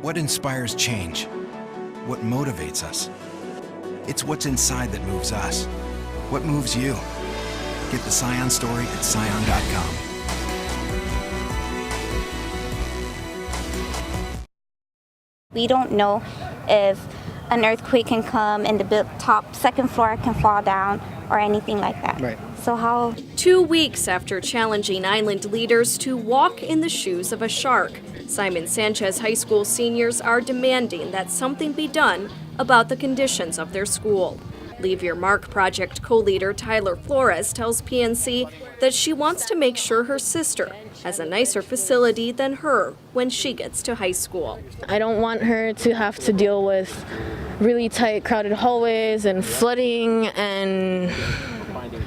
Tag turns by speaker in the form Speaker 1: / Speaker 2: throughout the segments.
Speaker 1: What inspires change? What motivates us? It's what's inside that moves us. What moves you? Get the Scion story at Scion.com.
Speaker 2: We don't know if an earthquake can come and the second floor can fall down or anything like that.
Speaker 3: Right.
Speaker 2: So how?
Speaker 4: 2 weeks after challenging island leaders to walk in the shoes of a shark, Simon Sanchez High School seniors are demanding that something be done about the conditions of their school. Leave Your Mark project co-leader Tyler Flores tells PNC that she wants to make sure her sister has a nicer facility than her when she gets to high school.
Speaker 5: I don't want her to have to deal with really tight, crowded hallways and flooding and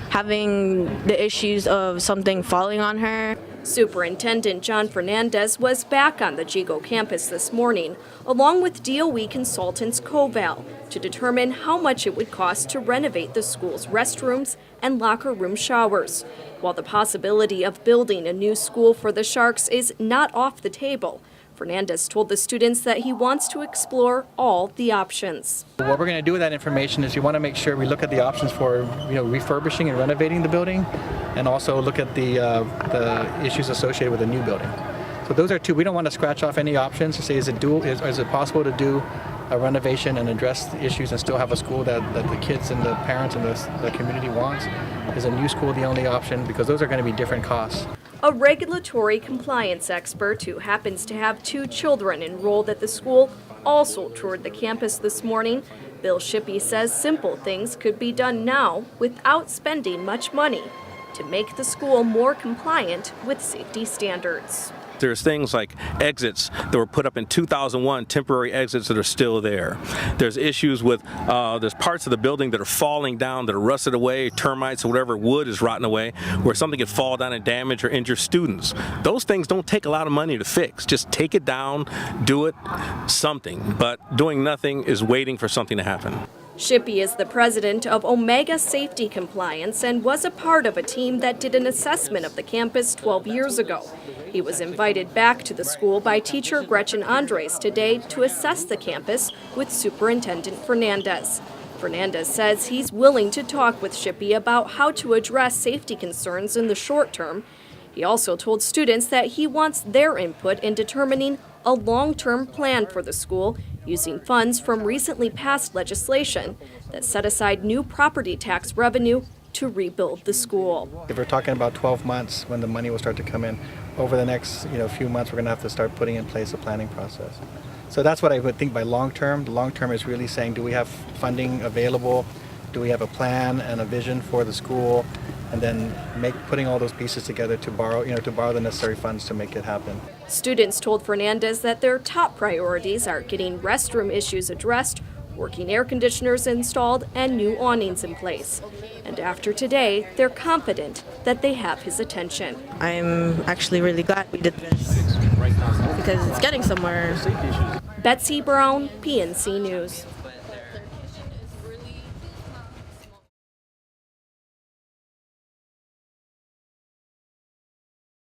Speaker 5: having the issues of something falling on her.
Speaker 4: Superintendent John Fernandez was back on the Jigo campus this morning, along with DOE consultants Coval, to determine how much it would cost to renovate the school's restrooms and locker room showers. While the possibility of building a new school for the Sharks is not off the table, Fernandez told the students that he wants to explore all the options.
Speaker 3: What we're going to do with that information is we want to make sure we look at the options for refurbishing and renovating the building, and also look at the issues associated with a new building. So those are two. We don't want to scratch off any options to say is it possible to do a renovation and address the issues and still have a school that the kids and the parents and the community wants. Is a new school the only option? Because those are going to be different costs.
Speaker 4: A regulatory compliance expert who happens to have 2 children enrolled at the school also toured the campus this morning. Bill Shippey says simple things could be done now without spending much money to make the school more compliant with safety standards.
Speaker 6: There's things like exits that were put up in 2001, temporary exits that are still there. There's issues with, there's parts of the building that are falling down that are rusted away, termites or whatever, wood is rotting away, where something could fall down and damage or injure students. Those things don't take a lot of money to fix. Just take it down, do it, something. But doing nothing is waiting for something to happen.
Speaker 4: Shippey is the president of Omega Safety Compliance and was a part of a team that did an assessment of the campus 12 years ago. He was invited back to the school by teacher Gretchen Andres today to assess the campus with Superintendent Fernandez. Fernandez says he's willing to talk with Shippey about how to address safety concerns in the short term. He also told students that he wants their input in determining a long-term plan for the school using funds from recently passed legislation that set aside new property tax revenue to rebuild the school.
Speaker 3: If we're talking about 12 months when the money will start to come in, over the next few months we're going to have to start putting in place a planning process. So that's what I would think by long term. The long term is really saying, do we have funding available? Do we have a plan and a vision for the school? And then putting all those pieces together to borrow the necessary funds to make it happen.
Speaker 4: Students told Fernandez that their top priorities are getting restroom issues addressed, working air conditioners installed, and new awnings in place. And after today, they're confident that they have his attention.
Speaker 5: I'm actually really glad we did this because it's getting somewhere.
Speaker 4: Betsy Brown, PNC News.